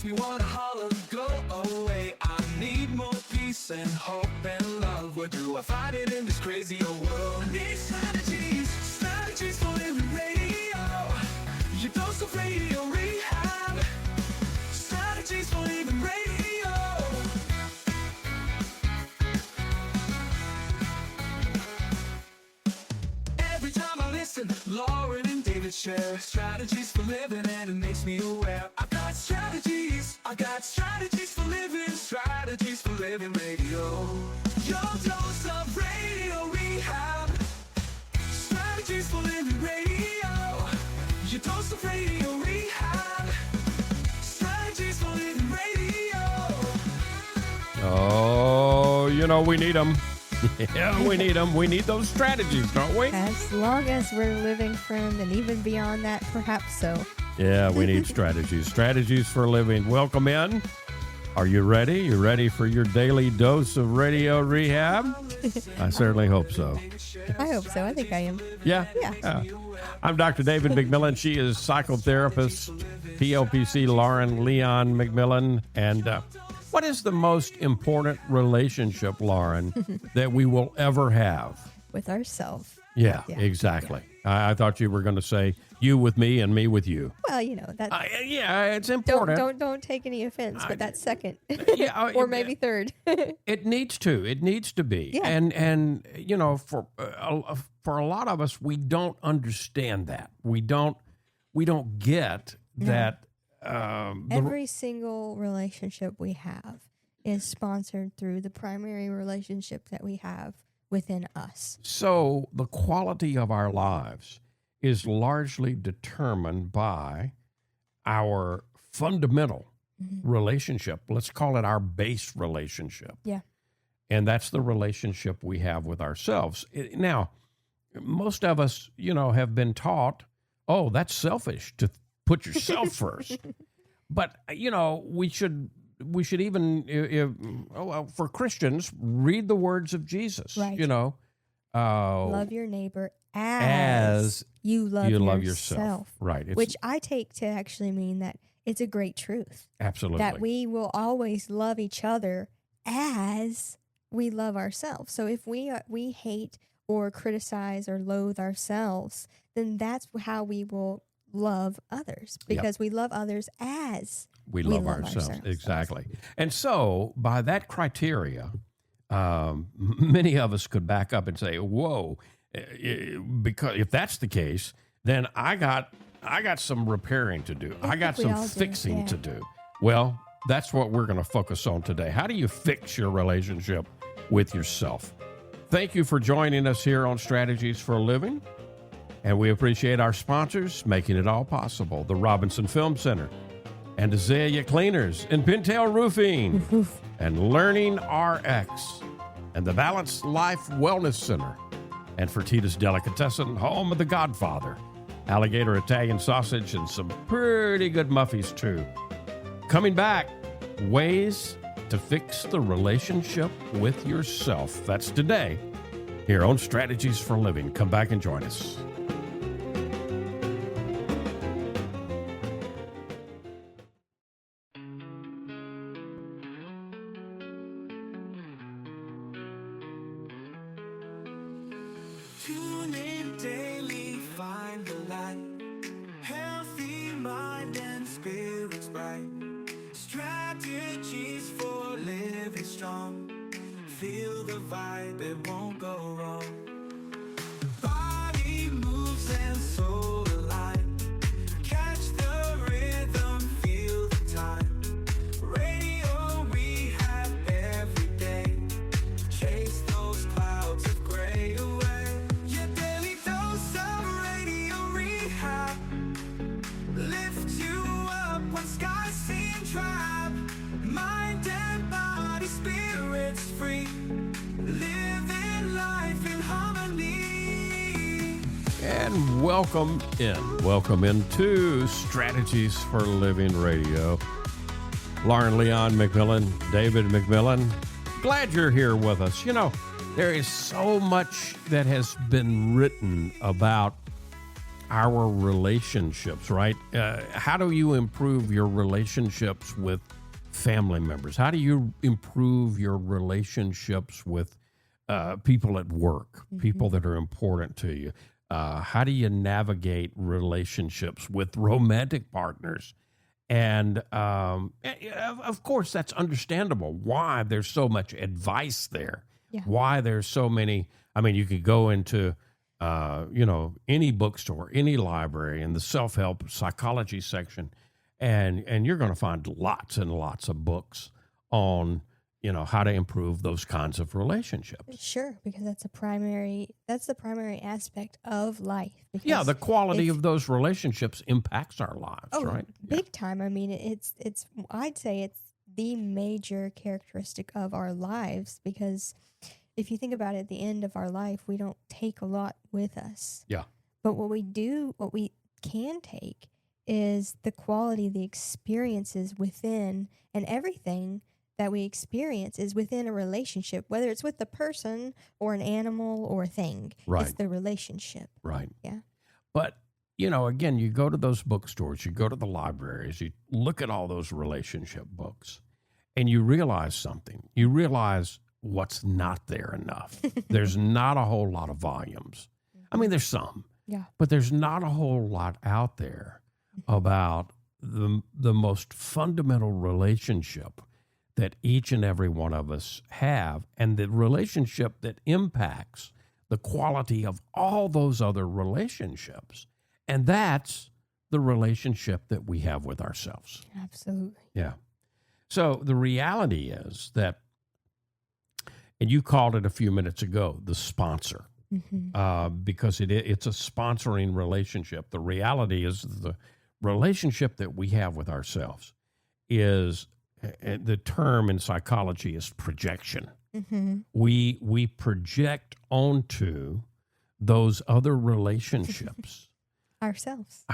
makes me wanna holler, go away. I need more peace and hope and love. Where do I find it in this crazy old world? I need strategies, strategies for living radio. Your dose of radio rehab. Strategies for living radio. Every time I listen, Lauren and David share strategies for living, and it makes me aware. I got strategies for living, strategies for living radio. Your dose of radio rehab. Strategies for living radio. Your dose of radio rehab. Strategies for living radio. Oh, you know, we need them. Yeah, we need them. We need those strategies, don't we? As long as we're living, friend, and even beyond that, perhaps so. Yeah, we need strategies. Strategies for living. Welcome in. Are you ready? You ready for your daily dose of radio rehab? I certainly hope so. I hope so. I think I am. Yeah? Yeah. I'm Dr. David McMillian. She is psychotherapist, PLPC Lauren Leon McMillian. And what is the most important relationship, Lauren, that we will ever have? With ourselves. Yeah, exactly. Yeah. I thought you were going to say you with me and me with you. Well, you know that. Yeah, it's important. Don't take any offense, but that's second, or maybe third. It needs to. It needs to be. Yeah. And you know, for a lot of us, we don't understand that. We don't get that. Every single relationship we have is sponsored through the primary relationship that we have within us. So the quality of our lives is largely determined by our fundamental relationship. Let's call it our base relationship. Yeah. And that's the relationship we have with ourselves. Now, most of us, you know, have been taught, oh, that's selfish to put yourself first. But, you know, we should even, for Christians, read the words of Jesus. Right. You know, love your neighbor as you love yourself. Right. Which I take to actually mean that it's a great truth. Absolutely. That we will always love each other as we love ourselves. So if we hate or criticize or loathe ourselves, then that's how we will love others, because we love others as we love ourselves. Exactly. And so by that criteria, many of us could back up and say, whoa, because if that's the case, then I got some repairing to do. I got some fixing to do. Well, that's what we're going to focus on today. How do you fix your relationship with yourself? Thank you for joining us here on Strategies for a Living. And we appreciate our sponsors making it all possible. The Robinson Film Center and Azalea Cleaners and Pintail Roofing and Learning RX and the Balanced Life Wellness Center and Fertitta's Delicatessen, home of the Godfather, alligator Italian sausage, and some pretty good muffies too. Coming back, ways to fix the relationship with yourself. That's today here on Strategies for Living. Come back and join us. Tune in daily, find the light. Healthy mind and spirits bright. Strategies for living strong. Feel the vibe, it won't go wrong. Body moves and soul alive. Catch the rhythm, feel the time. Radio we have every day. Chase those clouds of gray away. Your daily dose of radio rehab. Lift you up when skies seem drab. Mind and body, spirits free. Living life in harmony. And welcome into Strategies for Living Radio. Lauren Leon McMillian, David McMillian, glad you're here with us. You know, there is so much that has been written about our relationships, right? How do you improve your relationships with family members? How do you improve your relationships with people at work, people that are important to you? How do you navigate relationships with romantic partners? And of course, that's understandable why there's so much advice there, Yeah. why there's so many. I mean, you could go into, any bookstore, any library in the self-help psychology section, and you're going to find lots and lots of books on, how to improve those kinds of relationships. Sure, because that's the primary aspect of life. Yeah, the quality of those relationships impacts our lives, right? Big time. I mean, it's I'd say it's the major characteristic of our lives, because if you think about it, at the end of our life, we don't take a lot with us. Yeah. But what we can take is the quality, the experiences within, and everything that we experience is within a relationship, whether it's with a person or an animal or a thing. Right. It's the relationship. Right. Yeah. But, again, you go to those bookstores, you go to the libraries, you look at all those relationship books, and you realize something. You realize what's not there enough. There's not a whole lot of volumes. I mean, there's some. Yeah. But there's not a whole lot out there about the most fundamental relationship that each and every one of us have, and the relationship that impacts the quality of all those other relationships. And that's the relationship that we have with ourselves. Absolutely. Yeah. So the reality is that, and you called it a few minutes ago, the sponsor, because it's a sponsoring relationship. The reality is the relationship that we have with ourselves is, the term in psychology is projection. We project onto those other relationships ourselves.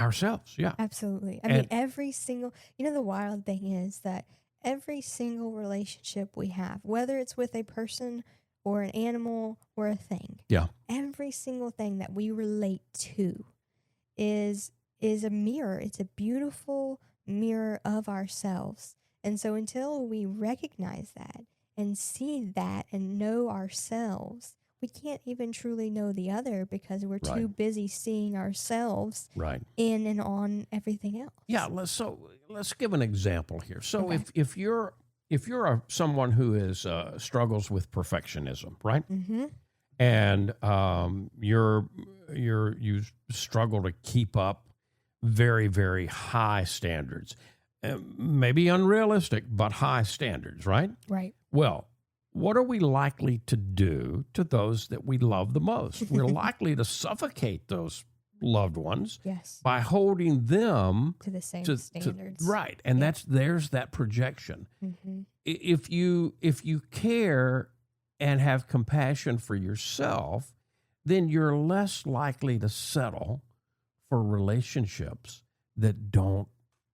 Yeah, Absolutely. I mean, every single, the wild thing is that every single relationship we have, whether it's with a person or an animal or a thing, every single thing that we relate to is a mirror. It's a beautiful mirror of ourselves. And so until we recognize that and see that and know ourselves, we can't even truly know the other, because we're too busy seeing ourselves in and on everything else. Yeah. Let's give an example here. So if you're someone who is struggles with perfectionism, right? And you struggle to keep up very, very high standards. Maybe unrealistic, but high standards, right? Right. Well, what are we likely to do to those that we love the most? We're likely to suffocate those loved ones by holding them to the same standards. Right. And there's that projection. If you care and have compassion for yourself, then you're less likely to settle for relationships that don't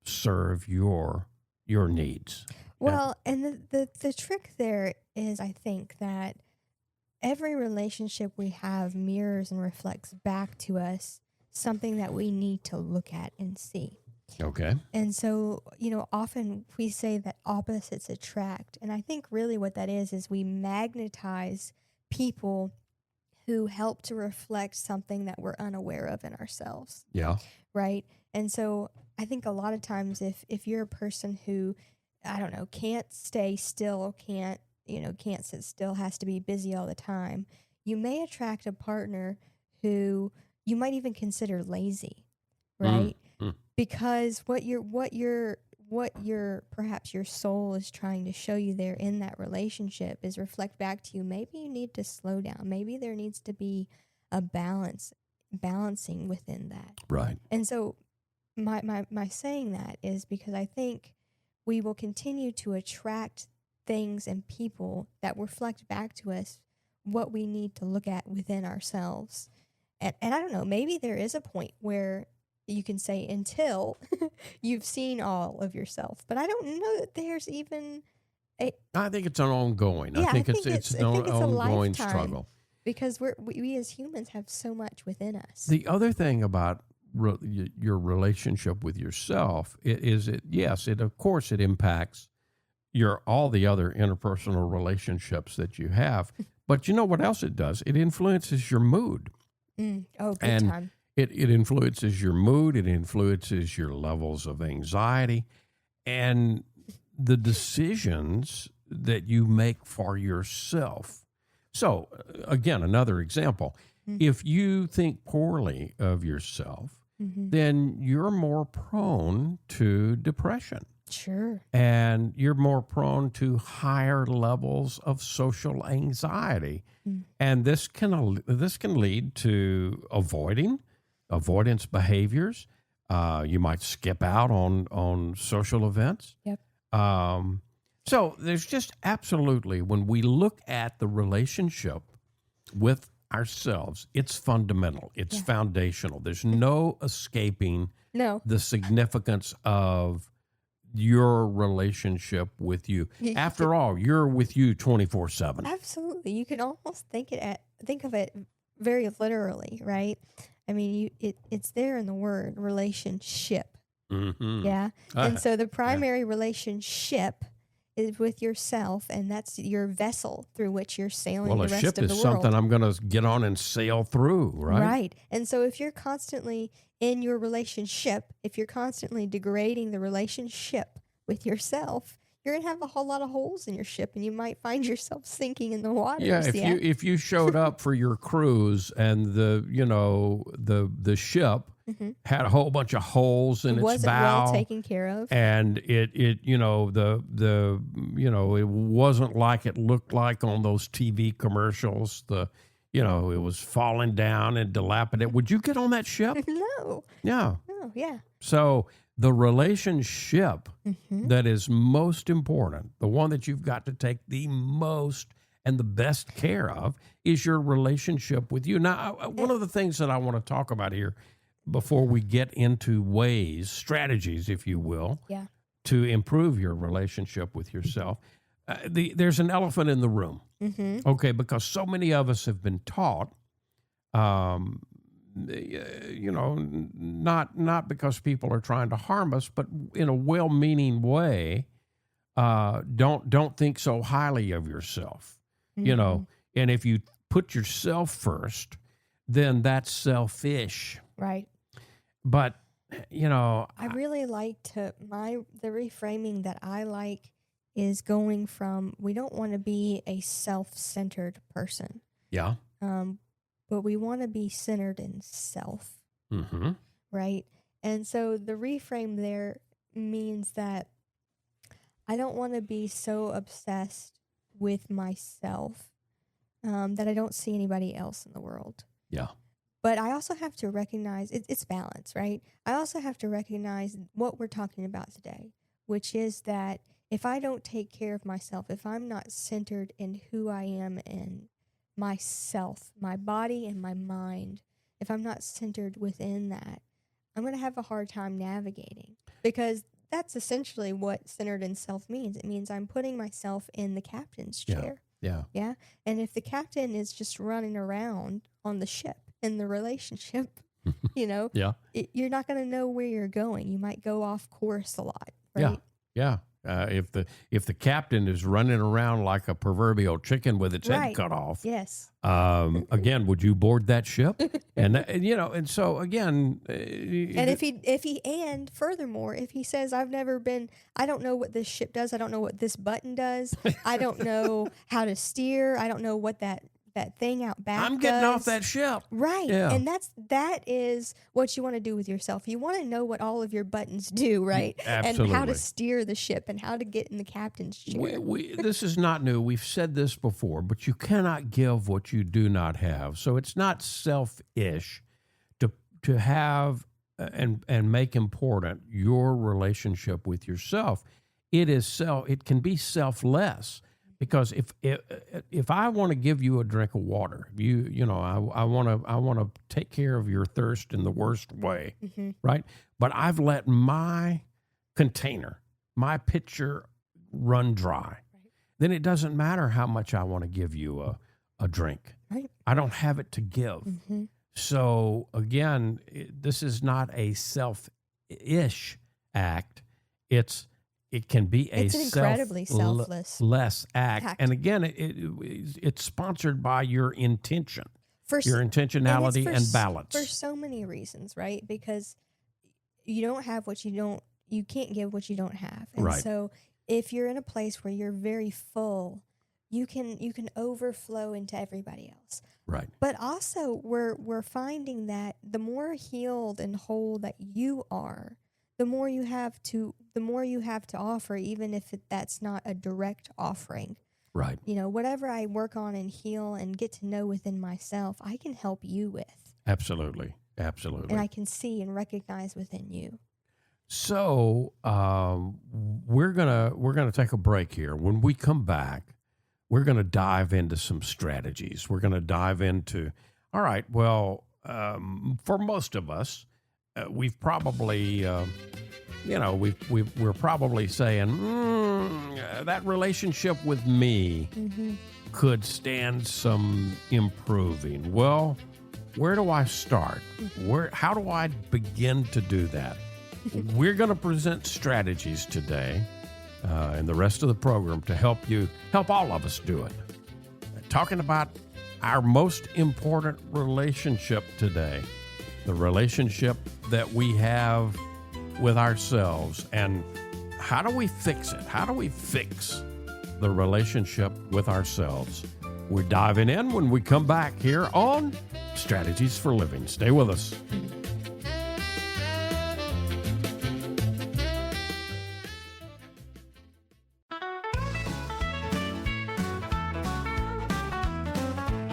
serve your needs. Well, and the trick there is, I think, that every relationship we have mirrors and reflects back to us something that we need to look at and see. Okay. And so, often we say that opposites attract. And I think really what that is we magnetize people who help to reflect something that we're unaware of in ourselves. Yeah. Right? And so I think a lot of times if you're a person who, I don't know, can't stay still, can't sit still, has to be busy all the time, you may attract a partner who you might even consider lazy, right? Because what your perhaps your soul is trying to show you there in that relationship is reflect back to you. Maybe you need to slow down. Maybe there needs to be a balancing within that. Right. And so my saying that is because I think we will continue to attract things and people that reflect back to us what we need to look at within ourselves. And I don't know, maybe there is a point where you can say until you've seen all of yourself. But I don't know that there's even I think it's an ongoing. I think it's an ongoing struggle. Because we as humans have so much within us. The other thing about your relationship with yourself, of course it impacts all the other interpersonal relationships that you have. But you know what else it does? It influences your mood. Oh, big And time. it influences your mood. It influences your levels of anxiety and the decisions that you make for yourself. So, again, another example. If you think poorly of yourself, then you're more prone to depression. Sure. And you're more prone to higher levels of social anxiety. And this can lead to avoidance behaviors. You might skip out on social events. Yep. So there's just absolutely, when we look at the relationship with ourselves, it's fundamental. It's foundational. There's no escaping the significance of your relationship with you. After all, you're with you 24/7. Absolutely. You can almost think of it very literally, right? I mean, it's there in the word relationship. Mm-hmm. Yeah. And so the primary relationship is with yourself, and that's your vessel through which you're sailing the rest of the world. Well, a ship is something I'm going to get on and sail through, right? Right. And so if you're constantly in your relationship, if you're constantly degrading the relationship with yourself, you're going to have a whole lot of holes in your ship, and you might find yourself sinking in the waters. Yeah, if you showed up for your cruise and the ship had a whole bunch of holes in its wasn't bow, well taken care of, and it wasn't like it looked like on those TV commercials. It was falling down and dilapidated. Would you get on that ship? No. Yeah. No, yeah. So the relationship that is most important, the one that you've got to take the most and the best care of, is your relationship with you. Now, one of the things that I want to talk about here before we get into strategies, if you will, to improve your relationship with yourself, there's an elephant in the room, okay, because so many of us have been taught, not because people are trying to harm us, but in a well-meaning way, don't think so highly of yourself, and if you put yourself first, then that's selfish. Right. But, I really like the reframing that I like is going from, we don't want to be a self-centered person. Yeah. But we want to be centered in self. Mm-hmm. Right. And so the reframe there means that I don't want to be so obsessed with myself that I don't see anybody else in the world. Yeah. But I also have to recognize it's balance, right? I also have to recognize what we're talking about today, which is that if I don't take care of myself, if I'm not centered in who I am in myself, my body and my mind, if I'm not centered within that, I'm going to have a hard time navigating, because that's essentially what centered in self means. It means I'm putting myself in the captain's chair. Yeah. Yeah. And if the captain is just running around on the ship in the relationship, you're not going to know where you're going. You might go off course a lot. Right? Yeah. If the captain is running around like a proverbial chicken with its head cut off, yes. Again, would you board that ship? And so again, and furthermore, if he says, I don't know what this ship does, I don't know what this button does, I don't know how to steer, I don't know what that thing out back I'm getting does. off that ship. Right. Yeah. And that is what you want to do with yourself. You want to know what all of your buttons do, right? Absolutely. And how to steer the ship and how to get in the captain's chair. This is not new. We've said this before, but you cannot give what you do not have. So it's not selfish to have and make important your relationship with yourself. It can be selfless. Because if I want to give you a drink of water, I want to take care of your thirst in the worst way, right? But I've let my container, my pitcher, run dry. Then it doesn't matter how much I want to give you a drink. Right. I don't have it to give. So again, this is not a selfish act. It can be a It's an incredibly selfless less act. act. And again, it's sponsored by your intention, For your s- intentionality it's and for balance. so many reasons, right? Because you don't have what you can't give what you don't have. And Right. so if you're in a place where you're very full, you can overflow into everybody else. Right. But also we're finding that the more healed and whole that you are, the more you have to offer, even if that's not a direct offering. Right. Whatever I work on and heal and get to know within myself, I can help you with. Absolutely. Absolutely. And I can see and recognize within you. So we're gonna take a break here. When we come back, we're gonna dive into some strategies. We're gonna dive into. All right. Well, for most of us, we've probably, we're probably saying that relationship with me could stand some improving. Well, where do I start? How do I begin to do that? We're going to present strategies today and the rest of the program to help all of us do it. Talking about our most important relationship today, the relationship that we have with ourselves, and how do we fix it? How do we fix the relationship with ourselves? We're diving in when we come back here on Strategies for Living. Stay with us.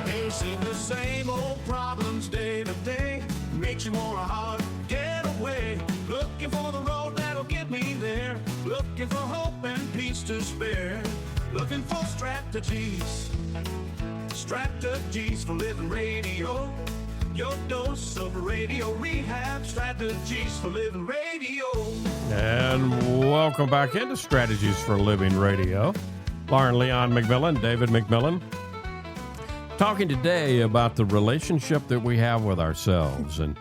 Facing the same old problems day to day makes you want a hard getaway. Looking for the road that'll get me there. Looking for hope and peace to spare. Looking for strategies. Strategies for Living Radio. Your dose of radio rehab. Strategies for Living Radio. And welcome back into Strategies for Living Radio. Lauren Leon McMillian, David McMillian. Talking today about the relationship that we have with ourselves. And,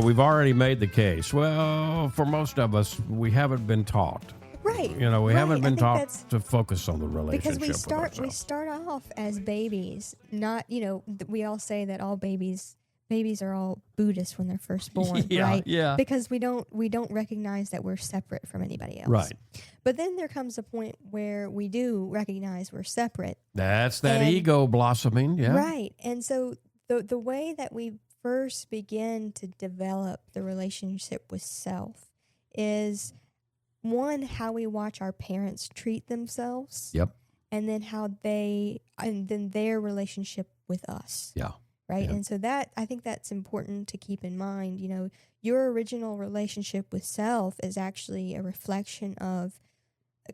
we've already made the case. Well, for most of us, we haven't been taught. Right. We haven't been taught that's to focus on the relationship because we with start off as babies. Not, we all say that all babies are all Buddhist when they're first born, Yeah, right? yeah. Because we don't recognize that we're separate from anybody else. Right. But then there comes a point where we do recognize we're separate. That's that And- ego blossoming, yeah. Right. And so the way that we first begin to develop the relationship with self is, one, how we watch our parents treat themselves. Yep. And then their relationship with us. Yeah. Right. Yeah. And so I think that's important to keep in mind. Your original relationship with self is actually a reflection of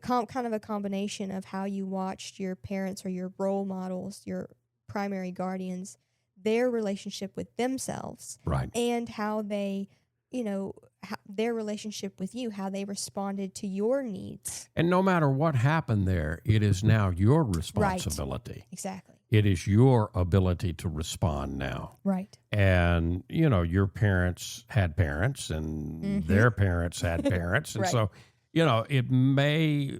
kind of a combination of how you watched your parents or your role models, your primary guardians, their relationship with themselves. Right. And how they, their relationship with you, how they responded to your needs. And no matter what happened there, it is now your responsibility. Right. Exactly. It is your ability to respond now. Right. And, your parents had parents and their parents had parents. And Right. so, it may,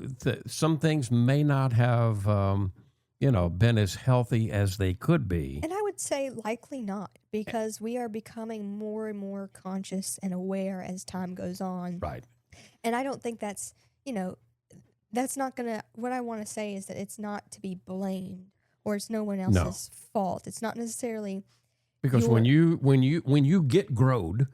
some things may not have, been as healthy as they could be. And I would say likely not, because we are becoming more and more conscious and aware as time goes on. Right. And I don't think that's, that's not going to, what I want to say is that it's not to be blamed, or it's no one else's fault. It's not necessarily because when you get growed,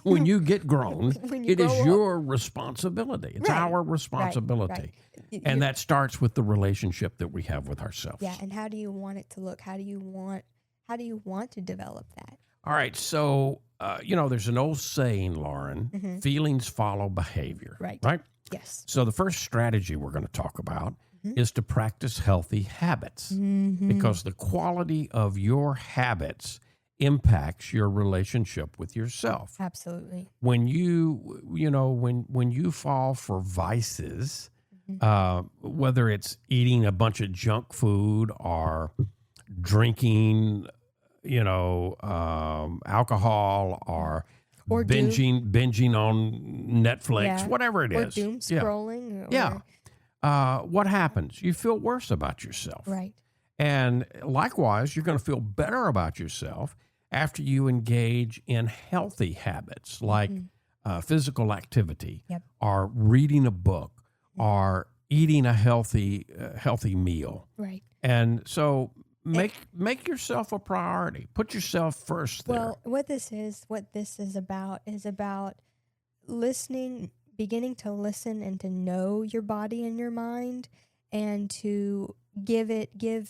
when you get grown, When you it is grow up. your responsibility. It's Right, our responsibility. right. And that starts with the relationship that we have with ourselves. Yeah, and how do you want it to look? How do you want to develop that? All right. So, there's an old saying, Lauren, feelings follow behavior. Right. Right? Yes. So the first strategy we're going to talk about is to practice healthy habits, Mm-hmm. because the quality of your habits impacts your relationship with yourself. Absolutely. When when you fall for vices, whether it's eating a bunch of junk food or drinking alcohol Or doom. binging on Netflix, Yeah. whatever it Or is. doom scrolling. Yeah. What happens? You feel worse about yourself. Right. And likewise, you're going to feel better about yourself after you engage in healthy habits like physical activity, Yep. or reading a book, or eating a healthy meal. Right. And so make yourself a priority. Put yourself first there. Well, what this is about listening, beginning to listen and to know your body and your mind, and to give it the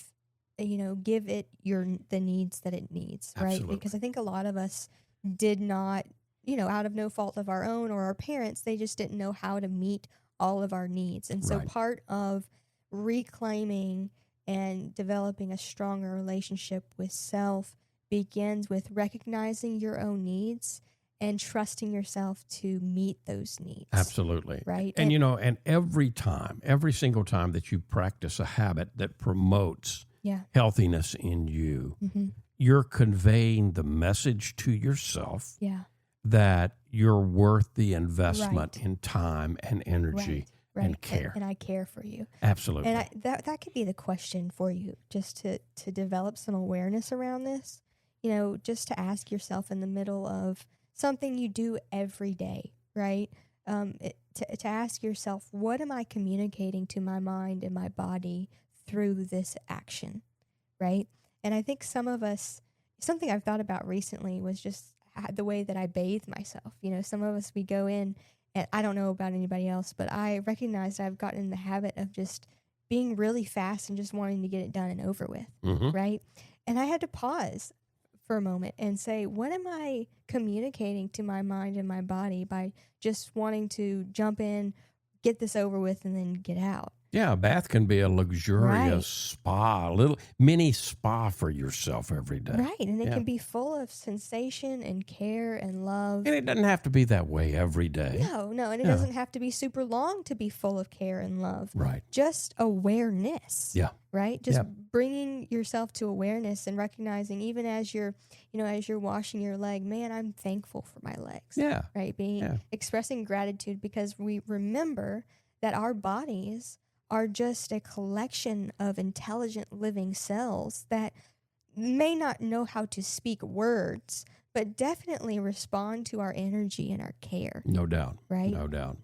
needs that it needs, right? Absolutely. Because I think a lot of us did not, out of no fault of our own or our parents, they just didn't know how to meet all of our needs. And so Right. part of reclaiming and developing a stronger relationship with self begins with recognizing your own needs and trusting yourself to meet those needs. Absolutely. Right. And and every single time that you practice a habit that promotes Yeah. healthiness in you, Mm-hmm. you're conveying the message to yourself Yeah. that you're worth the investment Right. in time and energy Right. and care. And I care for you. Absolutely. And that could be the question for you, just to develop some awareness around this. Just to ask yourself in the middle of something you do every day, right? To ask yourself, what am I communicating to my mind and my body through this action, right? And I think some of us, something I've thought about recently was just the way that I bathe myself. Some of us, we go in, and I don't know about anybody else, but I recognize I've gotten in the habit of just being really fast and just wanting to get it done and over with, Mhm. right? And I had to pause for a moment and say, what am I communicating to my mind and my body by just wanting to jump in, get this over with, and then get out? Yeah, a bath can be a luxurious Right. spa, a little mini spa for yourself every day. Right. And it Yeah. can be full of sensation and care and love. And it doesn't have to be that way every day. No. And it Yeah. doesn't have to be super long to be full of care and love. Right. Just awareness. Yeah. Right. Just Yeah. bringing yourself to awareness and recognizing, even as you're washing your leg, man, I'm thankful for my legs. Yeah. Right. Yeah. Expressing gratitude, because we remember that our bodies are just a collection of intelligent living cells that may not know how to speak words, but definitely respond to our energy and our care. No doubt. Right. No doubt.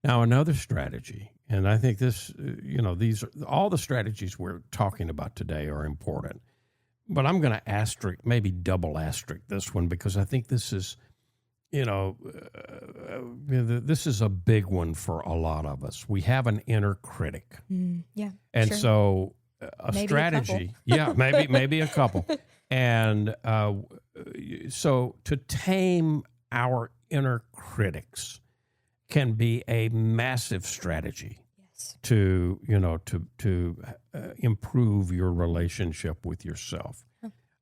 Now, another strategy, and I think this, these are all the strategies we're talking about today are important, but I'm going to asterisk, maybe double asterisk this one, because I think this is, this is a big one for a lot of us. We have an inner critic. Yeah. And sure. so a Maybe a strategy, maybe a couple. And so to tame our inner critics can be a massive strategy Yes. to improve your relationship with yourself.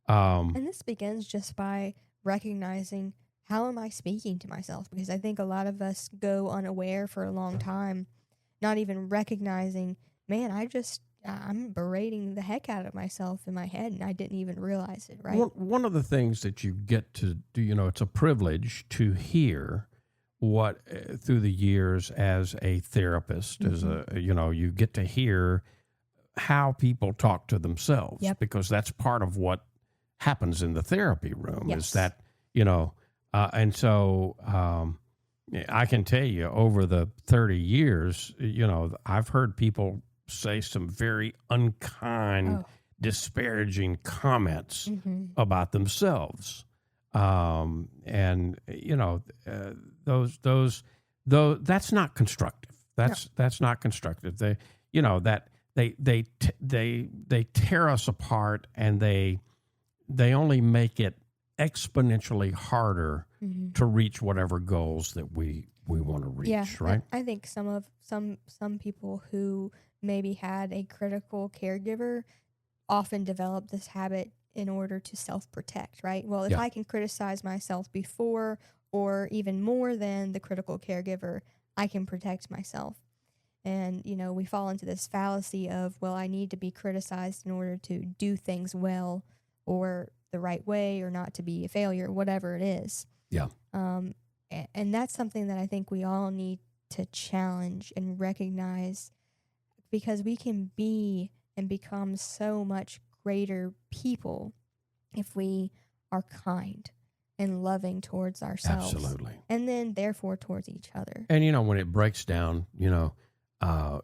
And this begins just by recognizing, how am I speaking to myself? Because I think a lot of us go unaware for a long time, not even recognizing, man, I'm berating the heck out of myself in my head, and I didn't even realize it, right? One of the things that you get to do, it's a privilege to hear what through the years as a therapist, as you get to hear how people talk to themselves, Yep. because that's part of what happens in the therapy room. Yes. Is that and so I can tell you, over the 30 years, I've heard people say some very unkind, disparaging comments about themselves. That's not constructive. That's not constructive. They tear us apart, and they only make it exponentially harder to reach whatever goals that we want to reach. Yeah, right? I think some people who maybe had a critical caregiver often develop this habit in order to self-protect, right? Well, if I can criticize myself before or even more than the critical caregiver, I can protect myself. And, we fall into this fallacy of, well, I need to be criticized in order to do things well, or the right way or not to be a failure, whatever it is. Yeah. And that's something that I think we all need to challenge and recognize, because we can be and become so much greater people if we are kind and loving towards ourselves. Absolutely. And then therefore towards each other. And, when it breaks down,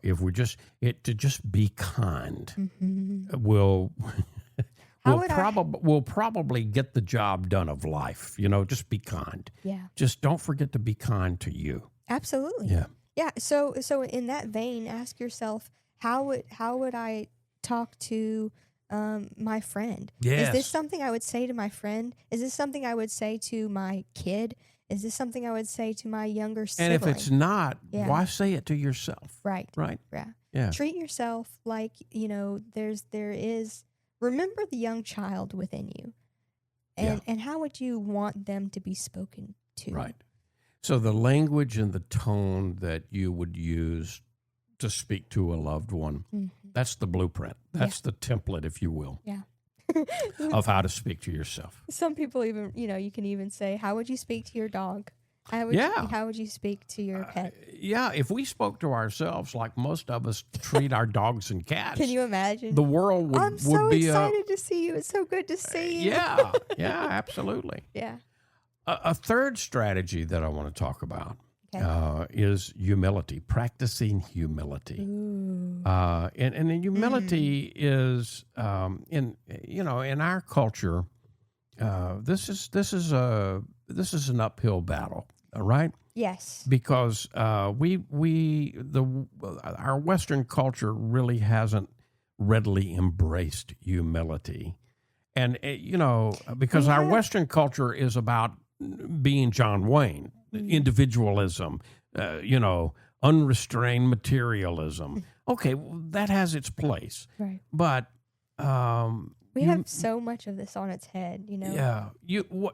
if we just be kind, Mm-hmm. we'll How we'll probably get the job done of life. Just be kind. Yeah. Just don't forget to be kind to you. Absolutely. Yeah. Yeah. So in that vein, ask yourself, how would I talk to my friend? Yes. Is this something I would say to my friend? Is this something I would say to my kid? Is this something I would say to my younger sibling? And if it's not, Yeah. why say it to yourself? Right. Right. Yeah. Yeah. Treat yourself like, remember the young child within you. And how would you want them to be spoken to? Right. So the language and the tone that you would use to speak to a loved one, that's the blueprint. That's the template, if you will, Yeah. of how to speak to yourself. Some people even, you can even say, how would you speak to your dog? How would you speak to your pet? Yeah, if we spoke to ourselves like most of us treat our dogs and cats, Can you imagine? the world would, I'm so be excited to see you. It's so good to see you. Yeah, absolutely. Yeah. A third strategy that I want to talk about Okay. is humility, practicing humility. Ooh. And the humility is in our culture, this is an uphill battle, all right? Yes. Because our Western culture really hasn't readily embraced humility, and because our Western culture is about being John Wayne, individualism, unrestrained materialism. Okay, well, that has its place, Right. but We have so much of this on its head, Yeah.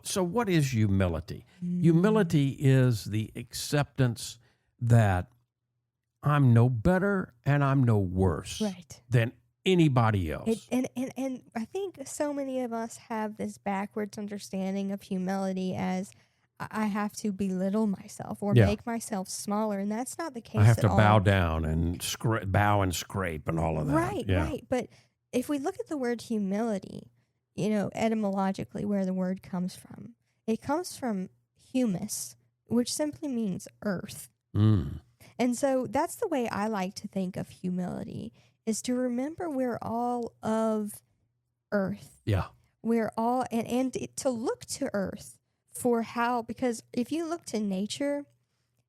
So what is humility? Humility is the acceptance that I'm no better and I'm no worse Right. than anybody else. And I think so many of us have this backwards understanding of humility as I have to belittle myself or make myself smaller, and that's not the case. I have at to all. bow down and bow and scrape and all of that. Right, Yeah. right. But if we look at the word humility, etymologically, where the word comes from, it comes from humus, which simply means earth. Mm. And so that's the way I like to think of humility, is to remember we're all of earth. Yeah. We're all, and to look to earth for because if you look to nature,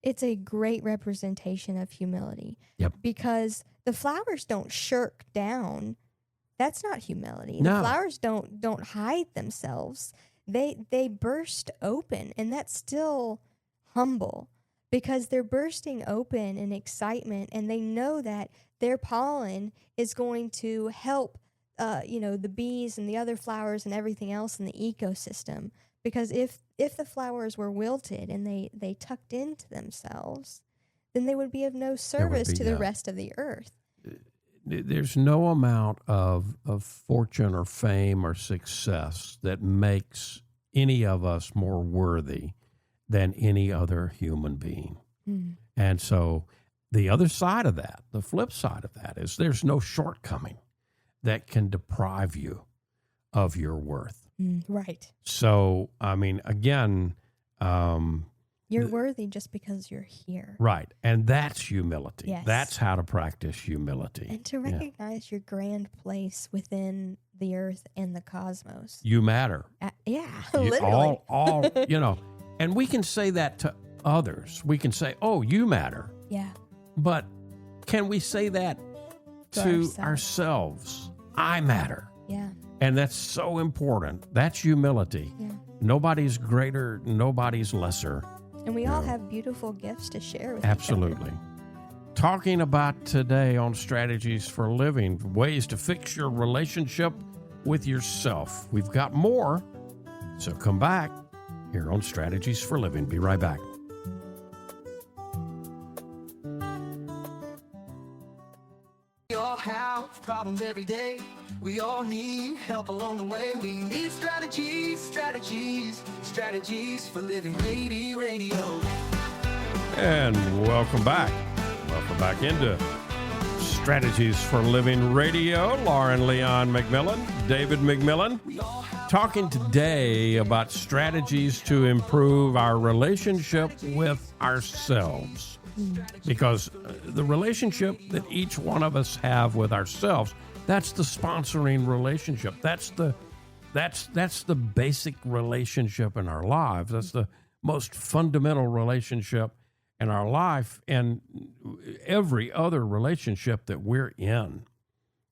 it's a great representation of humility. Yep. Because the flowers don't shirk down. That's not humility. No. The flowers don't hide themselves. They burst open, and that's still humble, because they're bursting open in excitement, and they know that their pollen is going to help the bees and the other flowers and everything else in the ecosystem. Because if the flowers were wilted and they tucked into themselves, then they would be of no service to the rest of the earth. There's no amount of fortune or fame or success that makes any of us more worthy than any other human being. Mm. And so the other side of that, the flip side of that, is there's no shortcoming that can deprive you of your worth. Right. So, I mean, again, you're worthy just because you're here. right. And that's humility. Yes. That's how to practice humility. And to recognize your grand place within the earth and the cosmos. You matter. Literally. All and we can say that to others. We can say, oh, you matter. Yeah. But can we say that to ourselves? I matter. Yeah. And that's so important. That's humility. Yeah. Nobody's greater, nobody's lesser. And we all have beautiful gifts to share with Absolutely. each other. Talking about today on strategies for living, ways to fix your relationship with yourself. We've got more, so come back here on Strategies for Living. Be right back. all have problems every day. We all need help along the way. We need strategies, strategies, strategies for living radio. And welcome back. Welcome back into Strategies for Living Radio. Lauren Leon McMillian, David McMillian, talking today about strategies to improve our relationship with ourselves. Because the relationship that each one of us have with ourselves, that's the sponsoring relationship. That's the basic relationship in our lives. That's the most fundamental relationship in our life, and every other relationship that we're in.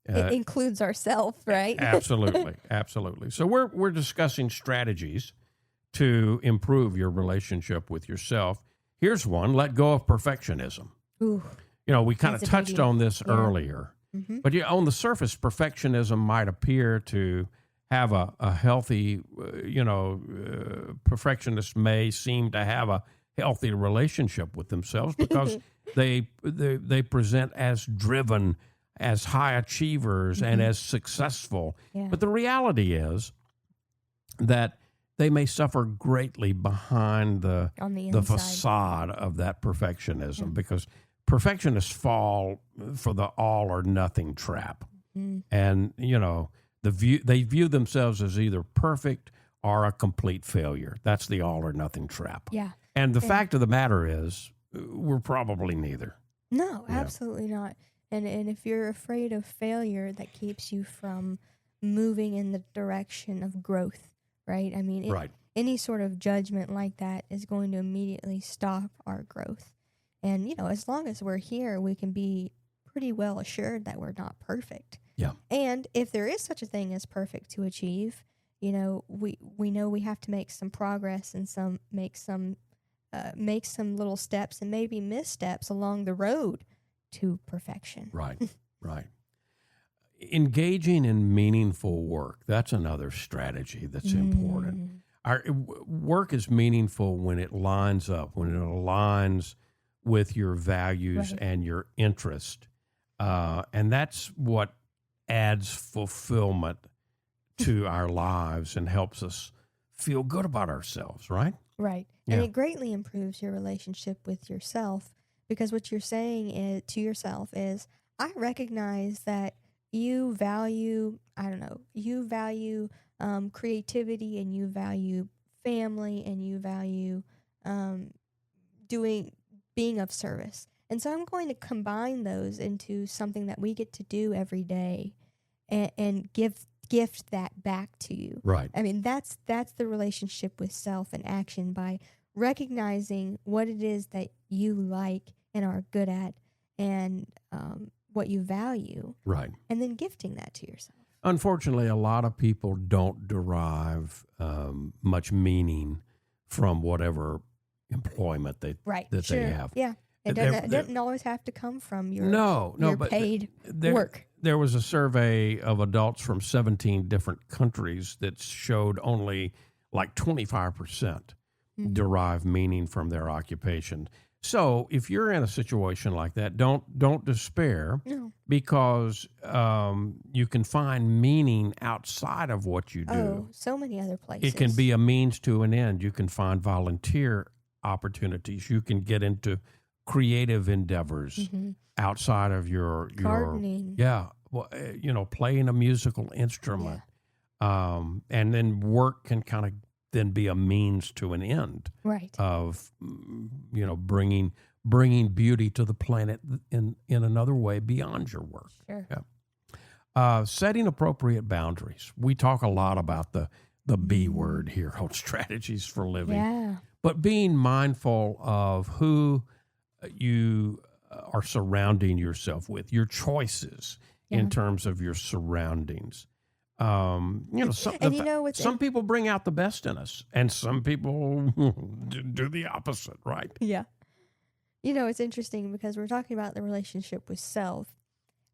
It includes ourselves, right? Absolutely, absolutely. So we're discussing strategies to improve your relationship with yourself. Here's one: let go of perfectionism. Ooh, we kind of that's a touched biggie. on this Yeah. earlier, but on the surface, perfectionism might appear to have a healthy, perfectionists may seem to have a healthy relationship with themselves because they present as driven, as high achievers, and as successful. Yeah. But the reality is that they may suffer greatly behind On the the inside. facade of that perfectionism, because perfectionists fall for the all or nothing trap. And, they view themselves as either perfect or a complete failure. That's the all or nothing trap. Yeah. And the fact of the matter is, we're probably neither. No, Yeah. absolutely not. And if you're afraid of failure, that keeps you from moving in the direction of growth, right? I mean, Right. any sort of judgment like that is going to immediately stop our growth. And, as long as we're here, we can be pretty well assured that we're not perfect. Yeah. And if there is such a thing as perfect to achieve, we know we have to make some progress and make some little steps and maybe missteps along the road to perfection. Right, right. Engaging in meaningful work, that's another strategy that's important. Our work is meaningful when it lines up, when it aligns with your values Right. and your interest. And that's what adds fulfillment to our lives and helps us feel good about ourselves, right? Right. Yeah. And it greatly improves your relationship with yourself, because what you're saying to yourself is, I recognize that you value creativity, and you value family, and you value being of service. And so I'm going to combine those into something that we get to do every day and gift that back to you. Right. I mean, that's the relationship with self and action, by recognizing what it is that you like and are good at, and what you value, Right. and then gifting that to yourself. Unfortunately, a lot of people don't derive much meaning from whatever employment they have. Yeah. It doesn't always have to come from your but paid there, work. There was a survey of adults from 17 different countries that showed only like 25% derive meaning from their occupation. So if you're in a situation like that, don't despair, No. because you can find meaning outside of what you do. Oh, so many other places. It can be a means to an end. You can find volunteer opportunities. You can get into creative endeavors outside of your gardening. Playing a musical instrument. And then work can kind of then be a means to an end. Right. Of bringing beauty to the planet in another way beyond your work. Sure. Yeah. Setting appropriate boundaries. We talk a lot about the B word here on Strategies for Living. Yeah. But being mindful of who you are surrounding yourself with, your choices in terms of your surroundings. Some people bring out the best in us, and some people do the opposite, right? Yeah. It's interesting because we're talking about the relationship with self.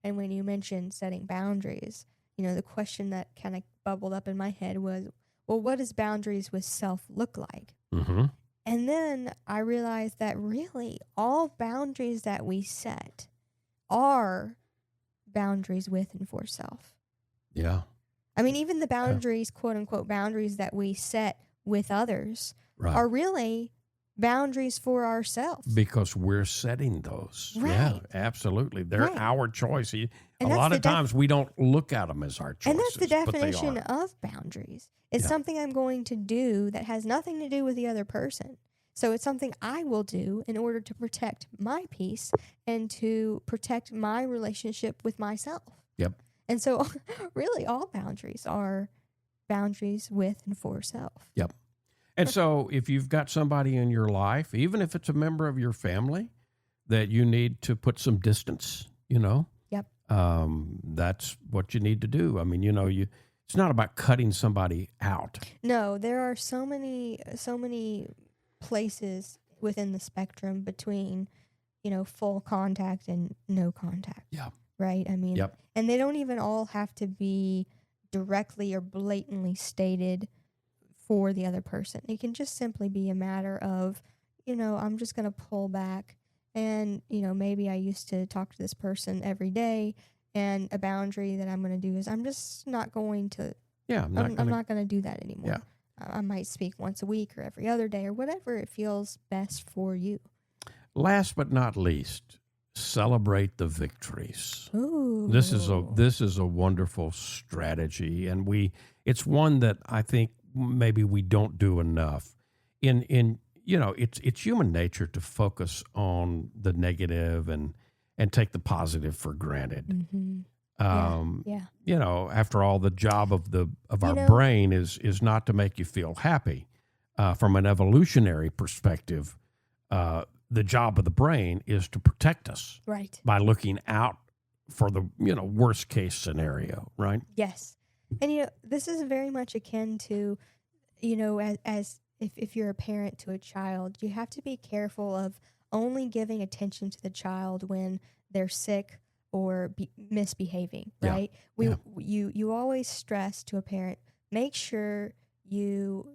And when you mentioned setting boundaries, the question that kind of bubbled up in my head was, well, what does boundaries with self look like? Mm-hmm. And then I realized that really all boundaries that we set are boundaries with and for self. Yeah. I mean, even the boundaries, quote unquote, boundaries that we set with others Right. are really boundaries for ourselves. Because we're setting those. Right. Yeah, absolutely. They're Right. our choice. A And lot that's of the times we don't look at them as our choices. And that's the but they definition are. of boundaries. It's Yeah. something I'm going to do that has nothing to do with the other person. So it's something I will do in order to protect my peace and to protect my relationship with myself. Yep. And so really all boundaries are boundaries with and for self. Yep. And so if you've got somebody in your life, even if it's a member of your family, that you need to put some distance, Yep. That's what you need to do. I mean, it's not about cutting somebody out. No, there are so many places within the spectrum between, full contact and no contact. Yeah. Right? I mean, Yep. and they don't even all have to be directly or blatantly stated for the other person. It can just simply be a matter of, I'm just going to pull back and, maybe I used to talk to this person every day, and a boundary that I'm going to do is I'm just not going to, Yeah. I'm not going to do that anymore. Yeah. I might speak once a week or every other day or whatever it feels best for you. Last but not least, celebrate the victories. Ooh. This is a wonderful strategy, and it's one that I think maybe we don't do enough. It's human nature to focus on the negative and take the positive for granted. Mm-hmm. Yeah. After all, the job of our brain is not to make you feel happy. From an evolutionary perspective, the job of the brain is to protect us, Right. by looking out for the worst case scenario, right? Yes. And this is very much akin to, as if you're a parent to a child, you have to be careful of only giving attention to the child when they're sick or misbehaving, right? You always stress to a parent, make sure you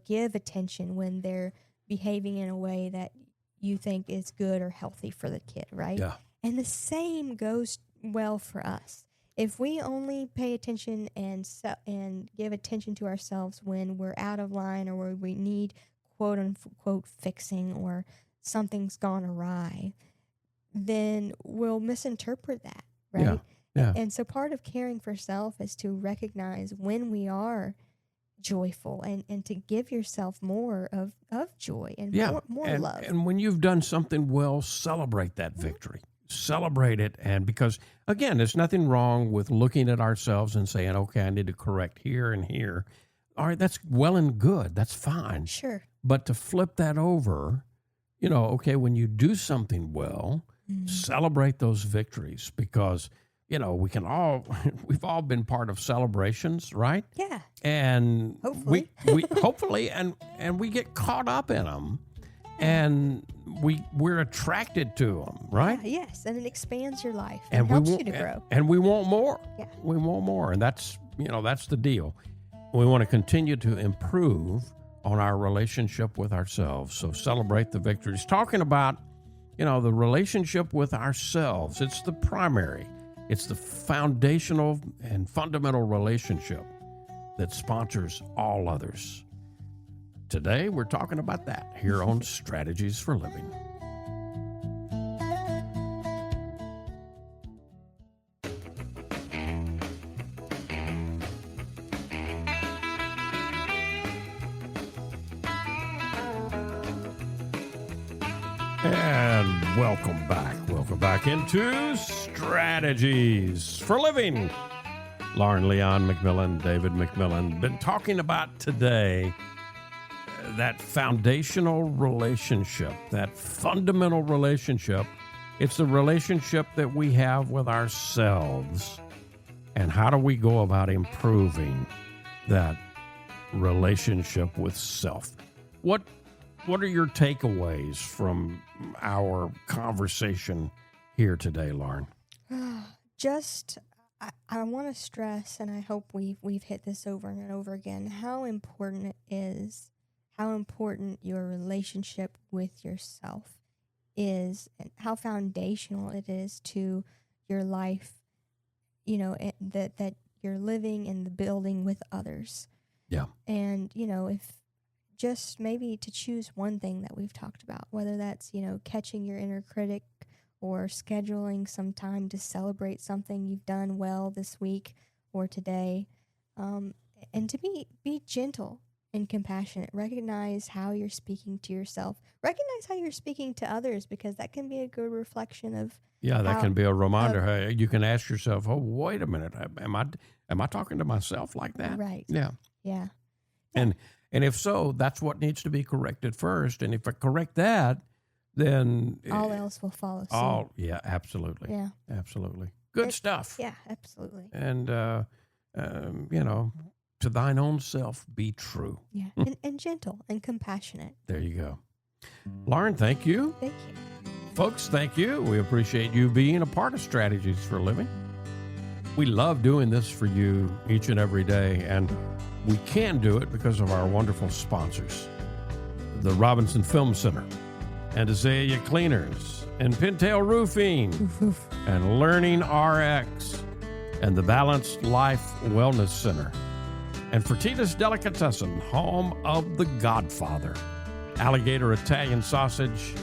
give attention when they're behaving in a way that you think is good or healthy for the kid, right? Yeah. And the same goes well for us. If we only pay attention and give attention to ourselves when we're out of line or where we need quote unquote fixing or something's gone awry, then we'll misinterpret that, right? Yeah. And so part of caring for self is to recognize when we are joyful and to give yourself more of joy and more love. And when you've done something well, celebrate that victory. Celebrate it. And because, again, there's nothing wrong with looking at ourselves and saying, okay, I need to correct here and here. All right, that's well and good. That's fine. Sure. But to flip that over, okay, when you do something well, celebrate those victories, because we've all been part of celebrations, right? Yeah. And hopefully we hopefully and we get caught up in them, and we're attracted to them, right? Yeah, yes, and it expands your life and helps you to grow. And we want more. Yeah. We want more, and that's the deal. We want to continue to improve on our relationship with ourselves. So celebrate the victories. Talking about, the relationship with ourselves. It's the primary. It's the foundational and fundamental relationship that sponsors all others. Today, we're talking about that here on Strategies for Living. And welcome back. Welcome back into Strategies for Living. Lauren Leon McMillian, David McMillian, been talking about today that foundational relationship, that fundamental relationship. It's the relationship that we have with ourselves. And how do we go about improving that relationship with self? What are your takeaways from our conversation here today, Lauren? I want to stress, and I hope we've hit this over and over again, how important it is, how important your relationship with yourself is, and how foundational it is to your life that you're living in the building with others. Yeah. And, if just maybe to choose one thing that we've talked about, whether that's, catching your inner critic or scheduling some time to celebrate something you've done well this week or today, and to be gentle and compassionate. Recognize how you're speaking to yourself. Recognize how you're speaking to others, because that can be a good reflection of. Yeah, that can be a reminder. Hey, you can ask yourself, "Oh, wait a minute, am I talking to myself like that?" Right. Yeah. Yeah. And if so, that's what needs to be corrected first. And if I correct that, then all else will follow soon. Yeah, absolutely. Yeah. Absolutely. Good stuff. Yeah, absolutely. And to thine own self be true. Yeah, and gentle and compassionate. There you go. Lauren, thank you. Thank you. Folks, thank you. We appreciate you being a part of Strategies for Living. We love doing this for you each and every day, and we can do it because of our wonderful sponsors. The Robinson Film Center, and Azalea Cleaners, and Pintail Roofing, and Learning RX, and the Balanced Life Wellness Center, and Fertitas Delicatessen, home of the Godfather, alligator Italian sausage,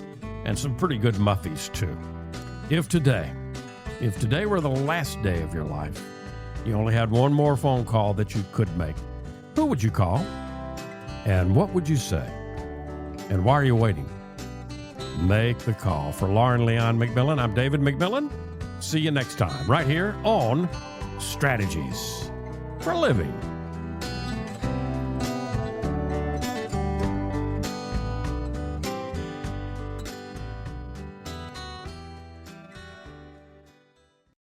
and some pretty good muffies too. If today were the last day of your life, you only had one more phone call that you could make, who would you call? And what would you say? And why are you waiting? Make the call. For Lauren Leon McMillian, I'm David McMillian. See you next time, right here on Strategies for Living.